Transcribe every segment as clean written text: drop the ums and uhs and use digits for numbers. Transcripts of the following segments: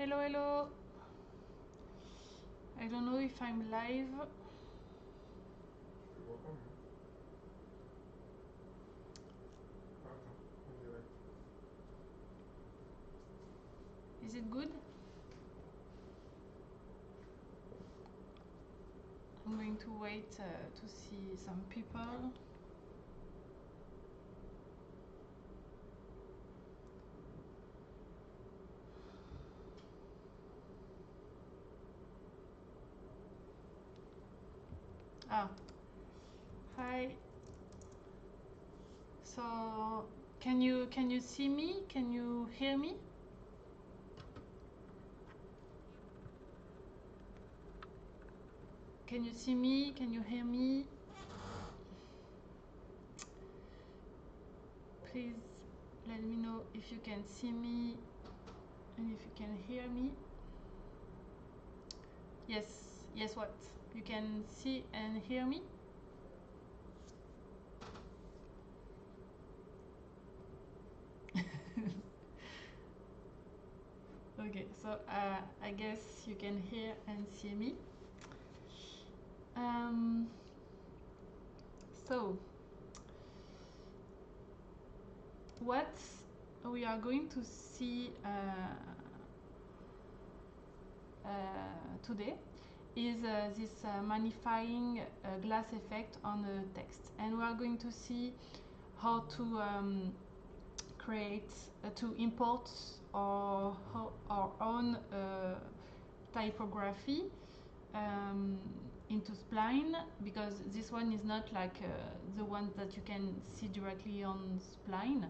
Hello, hello. I don't know if I'm live. You're welcome. Is it good? I'm going to wait to see some people. Ah, hi. So, can you see me? Can you hear me? Can you see me? Can you hear me? Please let me know if you can see me and if you can hear me. Yes, yes, what? You can see and hear me? Okay, so I guess you can hear and see me. So, what we are going to see today is this magnifying glass effect on the text, and we are going to see how to create to import our own typography into Spline, because this one is not like the one that you can see directly on Spline.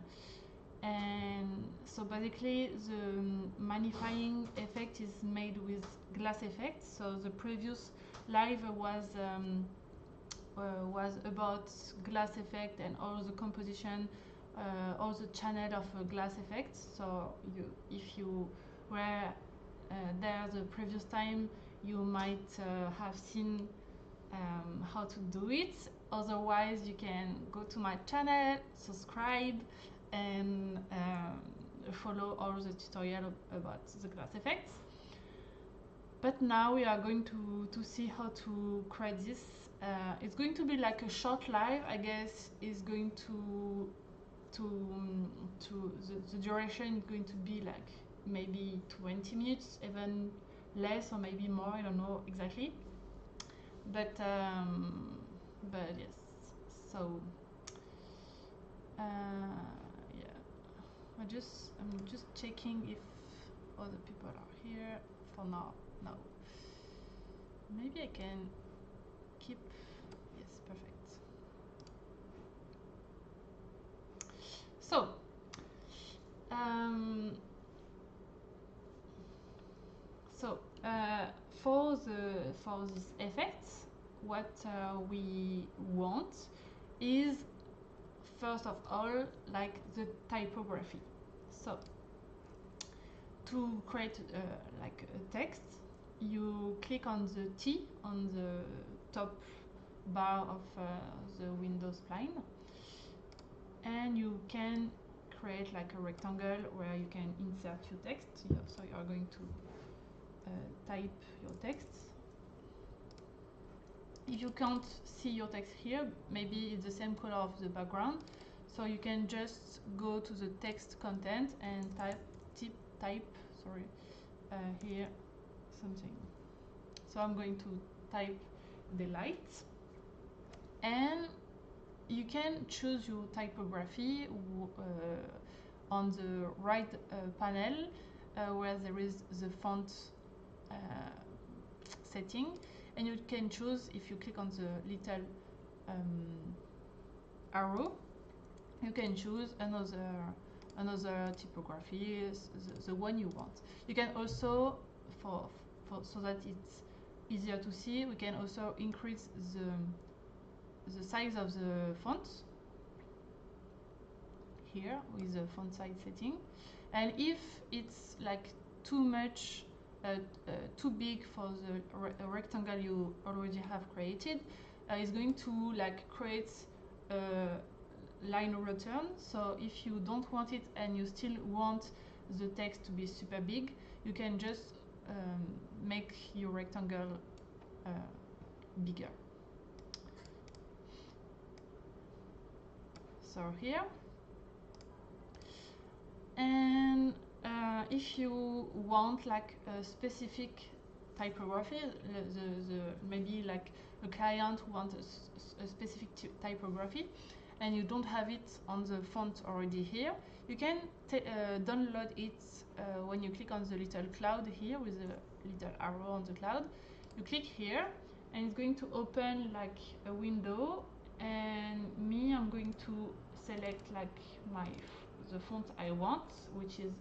And so basically the magnifying effect is made with glass effect. So the previous live was about glass effect and all the composition, all the channel of glass effect. So if you were there the previous time, you might have seen how to do it. Otherwise, you can go to my channel, subscribe, and follow all the tutorial about the glass effects. But now we are going to see how to create this. It's going to be like a short live, I guess. Is going the duration is going to be like maybe 20 minutes, even less or maybe more. I don't know exactly. But yes. So yeah, I'm just checking if other people are here. For now, no. Maybe I can keep. Yes, perfect. So for this effect, what we want is first of all like the typography. So to create like a text, you click on the T on the top bar of the Windows Spline, and you can create like a rectangle where you can insert your text. So you are going to type your text. If you can't see your text here, maybe it's the same color of the background, so you can just go to the text content and type here something. So I'm going to type delight, and you can choose your typography on the right panel where there is the font setting, and you can choose, if you click on the little arrow, you can choose another typography, the one you want. You can also, so that it's easier to see, we can also increase the size of the font here with the font size setting. And if it's like too much, too big for the rectangle you already have created, it's going to like create a line return. So if you don't want it and you still want the text to be super big, you can just make your rectangle bigger. So here, and if you want like a specific typography, maybe like a client who wants a specific typography and you don't have it on the font already here, you can download it when you click on the little cloud here with a little arrow on the cloud. You click here and it's going to open like a window, and I'm going to select like the font I want, which is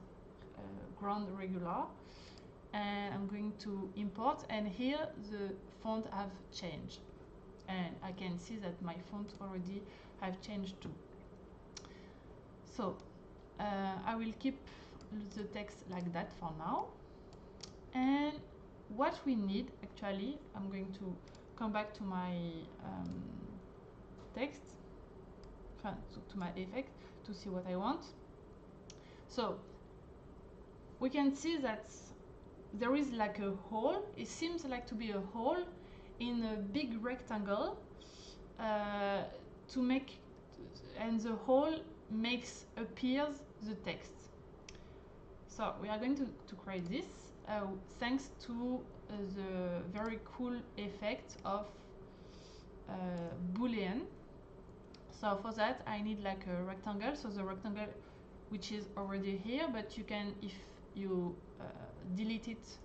ground regular, and I'm going to import, and here the font have changed, and I can see that my font already have changed too. So I will keep the text like that for now, and what we need actually, I'm going to come back to my text, to my effect, to see what I want. So we can see that there is like a hole. It seems like to be a hole in a big rectangle to make, and the hole makes appears the text. So we are going to create this thanks to the very cool effect of Boolean. So for that I need like a rectangle, so the rectangle which is already here, but you can, if you delete it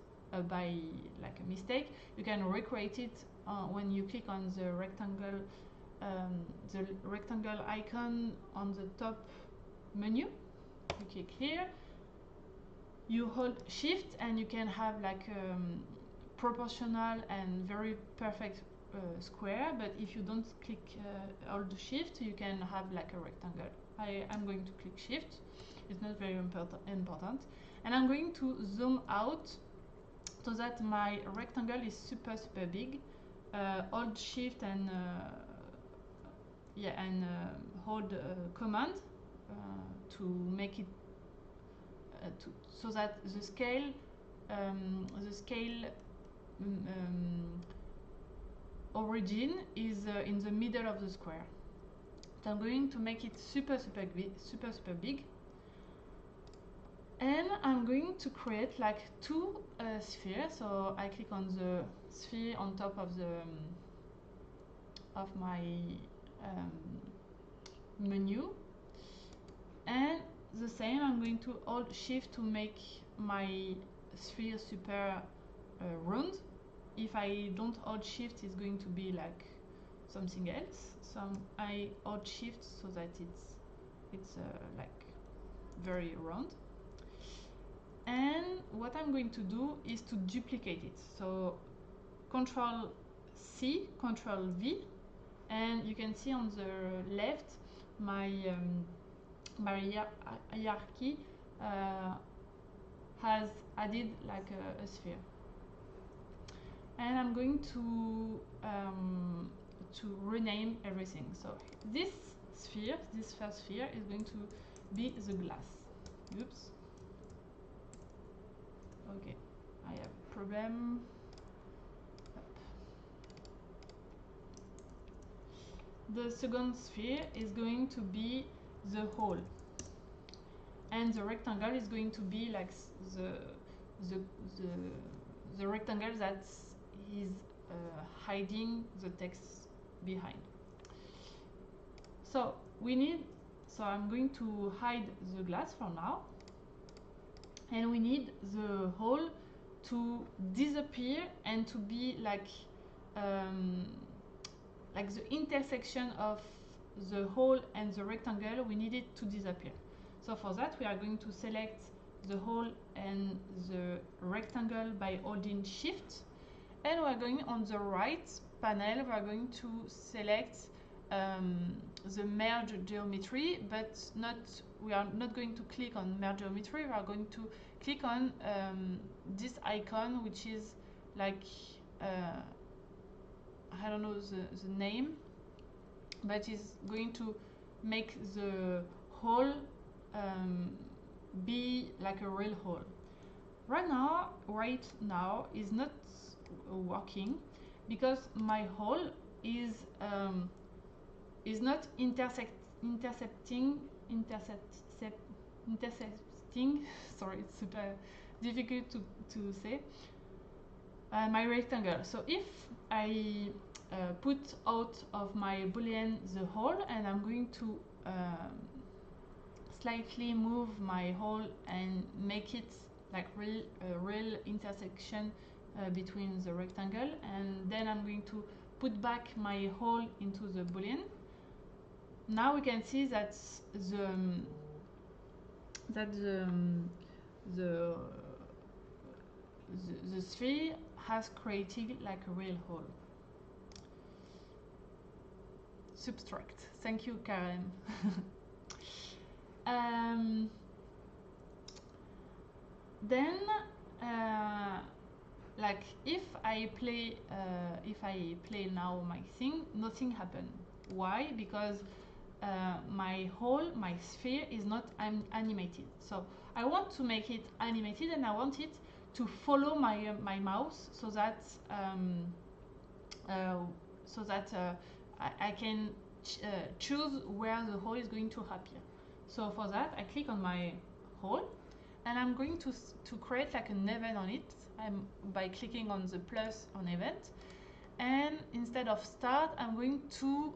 by like a mistake, you can recreate it when you click on the rectangle icon on the top menu. You click here, you hold shift, and you can have like proportional and very perfect square, but if you don't click hold shift, you can have like a rectangle. I'm going to click shift, it's not very important, and I'm going to zoom out so that my rectangle is super big. Hold shift and hold command to make it so that the scale origin is in the middle of the square. So I'm going to make it super big, and I'm going to create like two spheres. So I click on the sphere on top of the of my menu, and the same, I'm going to hold shift to make my sphere super round. If I don't hold shift, it's going to be like something else. So I hold shift so that it's like very round. And what I'm going to do is to duplicate it. So Control C, Control V, and you can see on the left my hierarchy has added like a sphere. And I'm going to rename everything. So this sphere, this first sphere, is going to be the glass. Oops. Okay, I have a problem. The second sphere is going to be the hole, and the rectangle is going to be like the rectangle that is hiding the text behind. So I'm going to hide the glass for now, and we need the hole to disappear and to be like the intersection of the hole and the rectangle. We need it to disappear. So for that we are going to select the hole and the rectangle by holding shift, and we are going on the right panel, we are going to select the merge geometry, but we are not going to click on merge geometry. We are going to click on this icon, which is like I don't know the name, but is going to make the hole be like a real hole. right now is not working because my hole is not intercepting. Sorry, it's super difficult to say. My rectangle. So if I put out of my boolean the hole, and I'm going to slightly move my hole and make it like real intersection between the rectangle, and then I'm going to put back my hole into the boolean. Now we can see that the sphere has created like a real hole. Subtract. Thank you, Karen. Then like if I play now my thing, nothing happen. Why? Because my sphere is not animated. So I want to make it animated, and I want it to follow my mouse so that I can choose where the hole is going to appear. So for that, I click on my hole, and I'm going to create like an event on it by clicking on the plus on event. And instead of start, I'm going to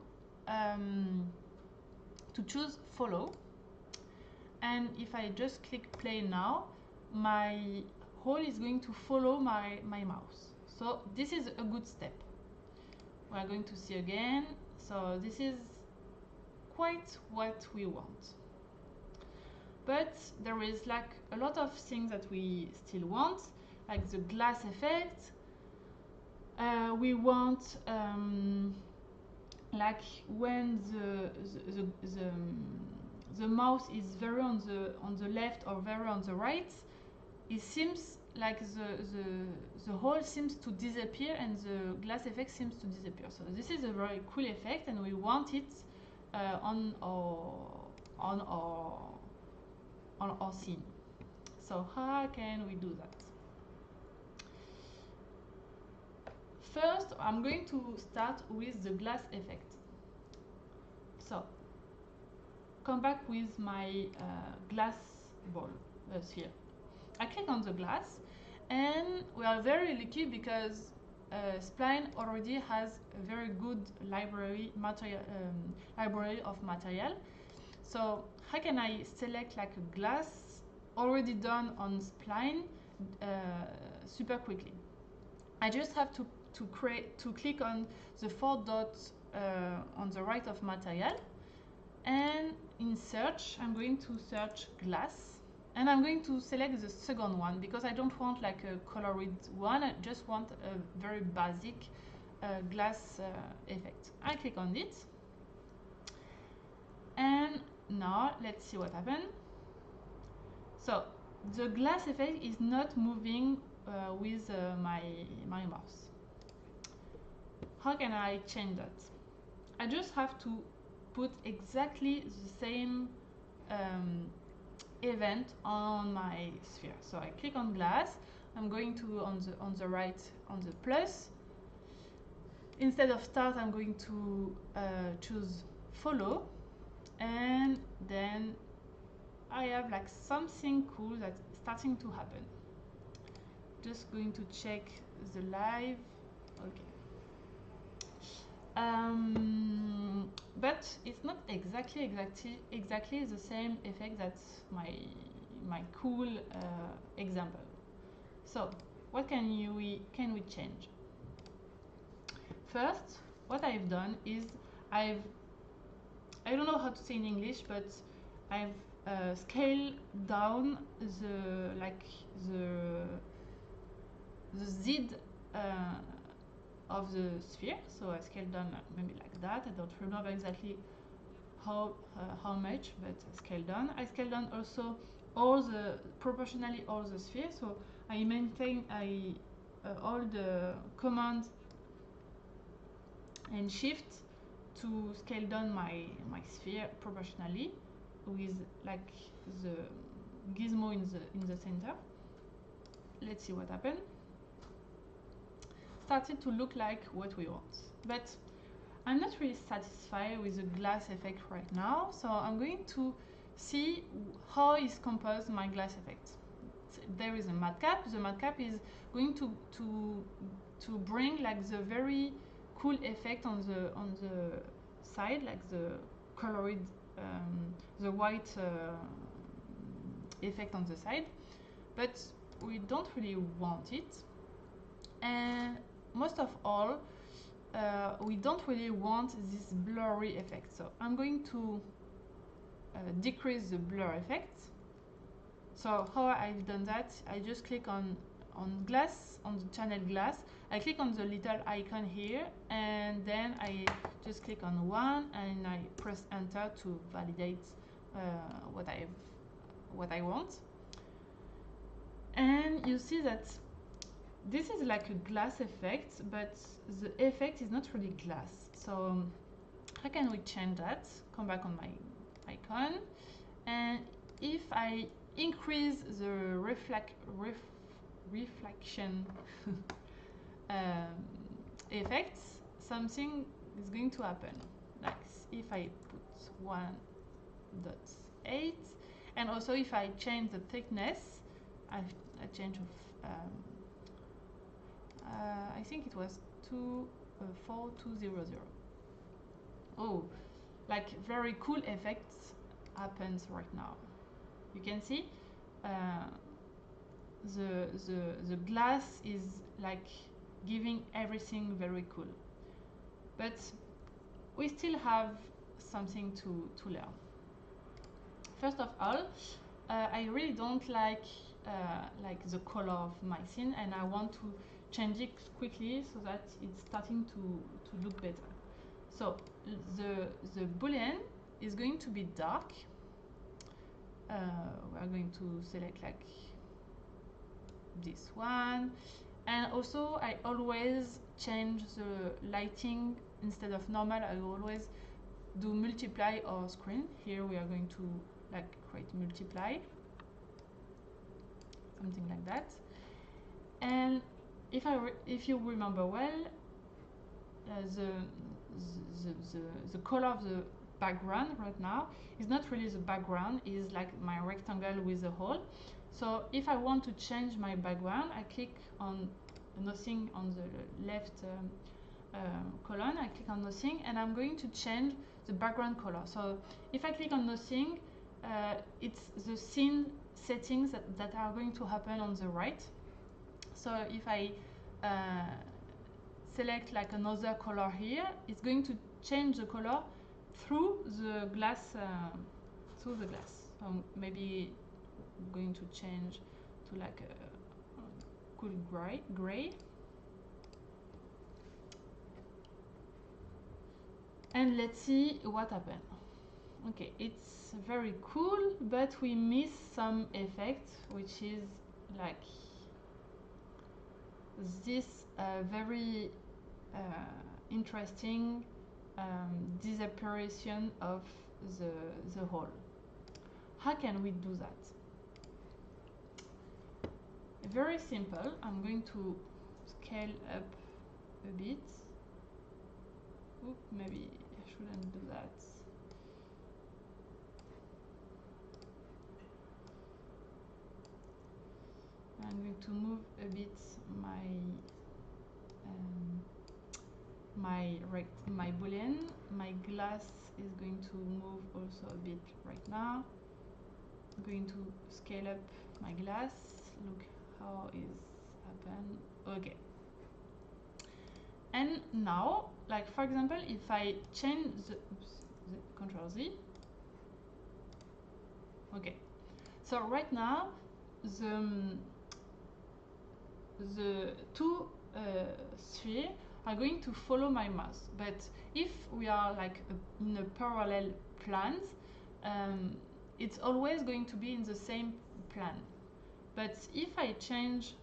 choose follow. And if I just click play now, my hole is going to follow my mouse. So this is a good step. We are going to see again. So this is quite what we want. But there is like a lot of things that we still want, like the glass effect. We want like when the mouse is very on the left or very on the right, it seems like the hole seems to disappear and the glass effect seems to disappear. So this is a very cool effect, and we want it on our scene. So how can we do that? First, I'm going to start with the glass effect. So come back with my glass ball sphere. I click on the glass, and we are very lucky because Spline already has a very good library of material. So how can I select like a glass already done on Spline super quickly? I just have to click on the 4 dots on the right of material, and in search I'm going to search glass, and I'm going to select the second one because I don't want like a colored one. I just want a very basic glass effect. I click on it, and now let's see what happened. So the glass effect is not moving with my mouse. How can I change that? I just have to put exactly the same event on my sphere. So I click on glass. I'm going to on the right on the plus. Instead of start, I'm going to choose follow, and then I have like something cool that's starting to happen. Just going to check the live. Okay. But it's not exactly the same effect that's my cool example. So what can we change? First, what I've done is I don't know how to say in English, but I've scaled down the Z of the sphere. So I scaled down maybe like that. I don't remember exactly how much, but I scaled down. I scaled down also proportionally all the sphere. So I maintain all the commands and shift to scale down my sphere proportionally with like the gizmo in the center. let's see what happened. Started to look like what we want, but I'm not really satisfied with the glass effect right now, so I'm going to see how is composed my glass effect. There is a matcap. The matcap is going to bring like the very cool effect on the side, like the colored, the white effect on the side, but we don't really want it. And most of all, we don't really want this blurry effect. So I'm going to decrease the blur effect. So how I've done that, I just click on glass, on the channel glass. I click on the little icon here, and then I just click on one, and I press enter to validate what I want. And you see that this is like a glass effect, but the effect is not really glass. So how can we change that? Come back on my icon, and if I increase the reflection effects, something is going to happen. Like if I put 1.8, and also if I change the thickness, I change of I think it was 4200. Oh, like very cool effects happens right now. You can see the glass is like giving everything very cool, but we still have something to learn. First of all, I really don't like the color of my scene, and I want to change it quickly so that it's starting to look better. So the boolean is going to be dark. We are going to select like this one, and also I always change the lighting. Instead of normal, I always do multiply or screen. Here we are going to like create multiply, something like that. And if you remember well, the color of the background right now is not really the background, is like my rectangle with a hole. So if I want to change my background, I click on nothing on the left column. I click on nothing, and I'm going to change the background color. So if I click on nothing, it's the scene settings that are going to happen on the right. So if I select like another color here, it's going to change the color through the glass. So maybe I'm going to change to like a cool gray. And let's see what happened. Okay, it's very cool, but we miss some effect, which is like this very interesting disappearation of the hole. How can we do that? Very simple. I'm going to scale up a bit. Oop, maybe I shouldn't do that. I'm going to move a bit my boolean. My glass is going to move also a bit right now. I'm going to scale up my glass. Look how is happened. Okay. And now, like for example, if I change the Control Z. Okay. So right now, the two spheres are going to follow my mouse. But if we are like in a parallel plane, it's always going to be in the same plane. But if I change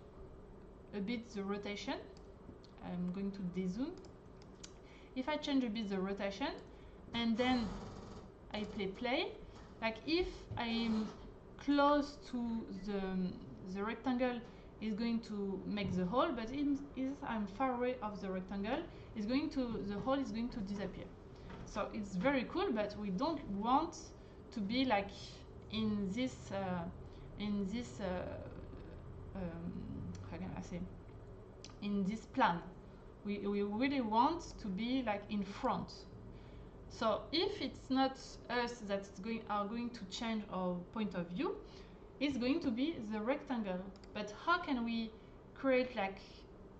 a bit the rotation, I'm going to dezoom. If I change a bit the rotation and then I play, like if I'm close to the rectangle is going to make the hole, but if I'm far away of the rectangle, the hole is going to disappear. So it's very cool, but we don't want to be like in this how can I say, in this plan. We really want to be like in front. So if it's not us that are going to change our point of view, it's going to be the rectangle. But how can we create like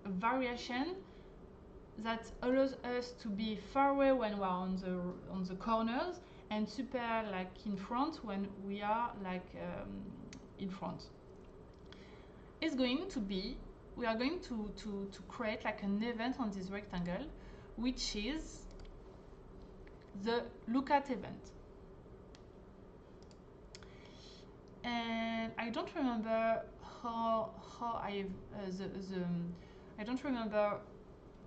a variation that allows us to be far away when we're on the corners and super like in front when we are like in front? It's going to be, we are going to create like an event on this rectangle, which is the look at event. And I don't remember how I've I don't remember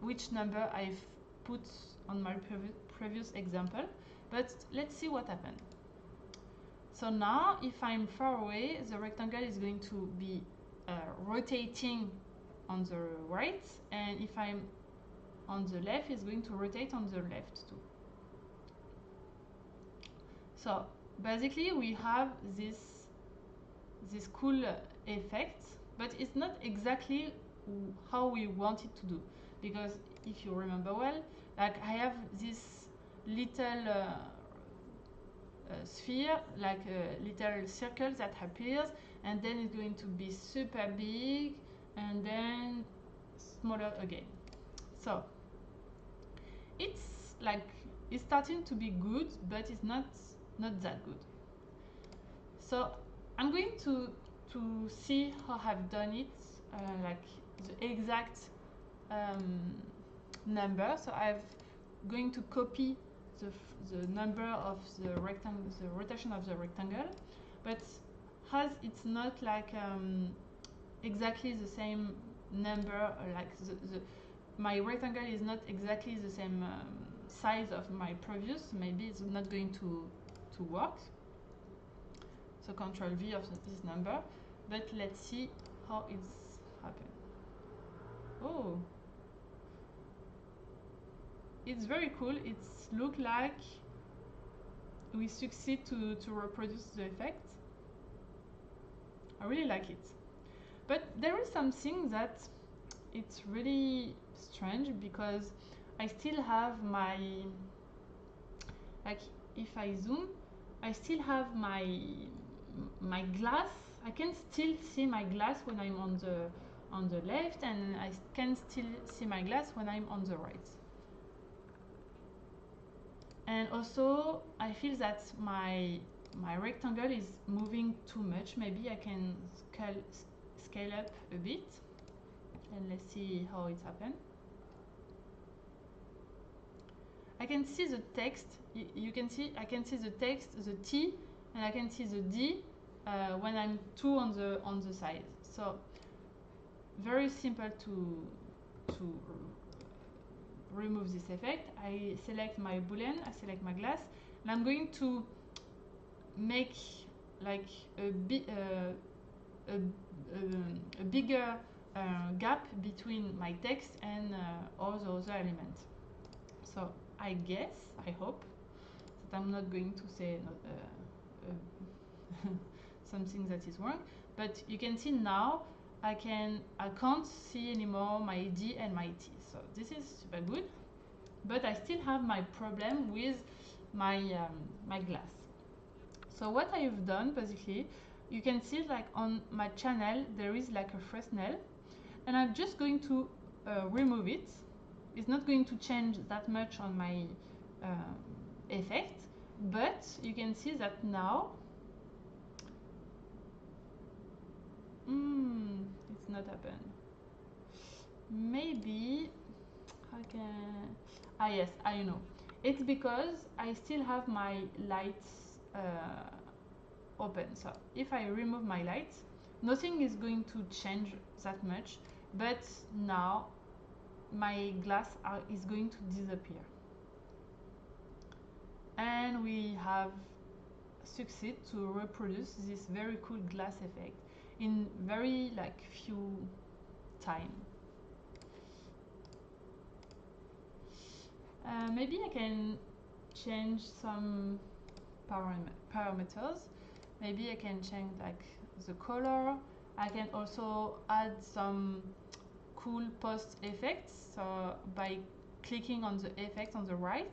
which number I've put on my previous example, but let's see what happened. So now if I'm far away, the rectangle is going to be rotating on the right, and if I'm on the left, it's going to rotate on the left too. So basically we have this cool effect, but it's not exactly how we want it to do, because if you remember well, like I have this little sphere, like a little circle that appears, and then it's going to be super big and then smaller again. So it's like it's starting to be good, but it's not that good. So I'm going to see how I've done it, like the exact number. So I'm going to copy the number of the rectangle, the rotation of the rectangle, but as it's not like exactly the same number, like my rectangle is not exactly the same size of my previous, maybe it's not going to work. So Control V of this number, but let's see how it's happened. Oh, it's very cool. It's look like we succeed to reproduce the effect. I really like it, but there is something that it's really strange, because I still have my, like if I zoom, I still have my glass. I can still see my glass when I'm on the left, and I can still see my glass when I'm on the right. And also I feel that my rectangle is moving too much. Maybe I can scale up a bit, and let's see how it's happened. I can see the text. You can see, I can see the text, the T, and I can see the D when I'm two on the side. So very simple to remove this effect. I select my boolean, I select my glass, and I'm going to make like a bigger gap between my text and all the other elements. So I guess, I hope, that I'm not going to say something that is wrong, but you can see now I can't see anymore my D and my T. So this is super good, but I still have my problem with my my glass. So what I've done, basically, you can see like on my channel there is like a Fresnel, and I'm just going to remove it. It's not going to change that much on my effect, but you can see that now it's not happened. Maybe I can. Ah yes, I know. It's because I still have my lights open. So if I remove my lights, nothing is going to change that much, but now my glass is going to disappear, and we have succeeded to reproduce this very cool glass effect. in very like few time. Maybe I can change some parameters. Maybe I can change like the color. I can also add some cool post effects. So by clicking on the effect on the right,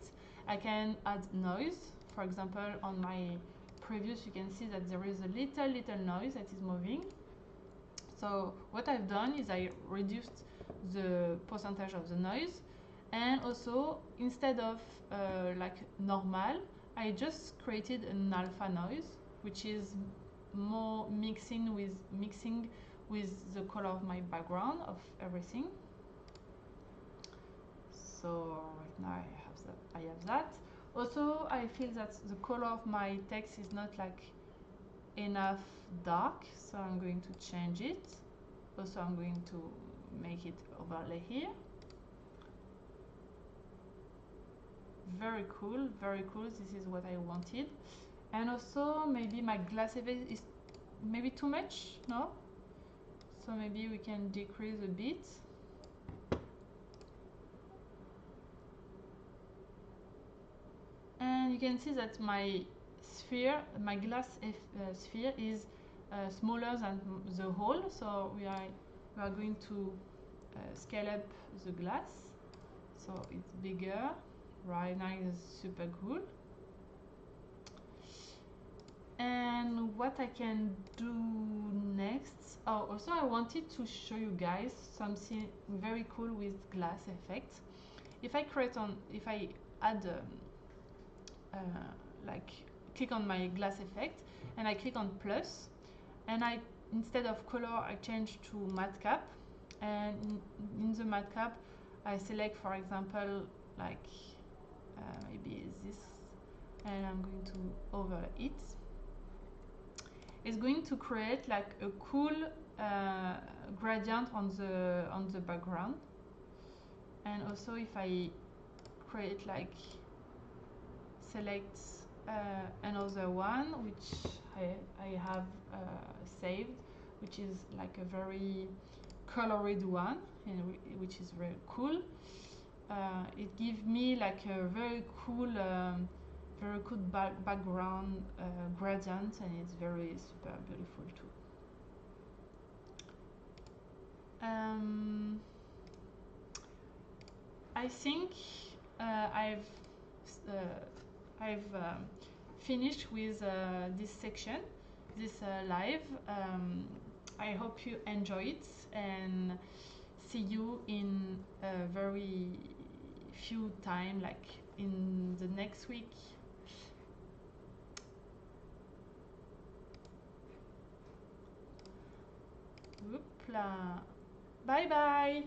I can add noise. For example, on my previews, you can see that there is a little noise that is moving. So what I've done is I reduced the percentage of the noise, and also instead of like normal, I just created an alpha noise, which is more mixing with the color of my background of everything. So right now I have that. Also, I feel that the color of my text is not like enough dark, so I'm going to change it. Also, I'm going to make it overlay here. Very cool, very cool. This is what I wanted. And also, maybe my glass effect is maybe too much, no? So maybe we can decrease a bit. And you can see that my sphere, my glass sphere is smaller than the hole. So we are going to scale up the glass, so it's bigger. Right now it's super cool. And what I can do next, oh, also I wanted to show you guys something very cool with glass effect. If I add like click on my glass effect and I click on plus, and I instead of color I change to matte cap, and in the matte cap I select, for example, like maybe this, and I'm going to overlay it. It's going to create like a cool gradient on the background. And also if I create like select another one which I have saved, which is like a very colored one, and which is very cool. It gives me like a very cool background gradient, and it's very super beautiful too. I think I've finished with this section, this live. I hope you enjoy it, and see you in a very few time, like in the next week. Bye bye.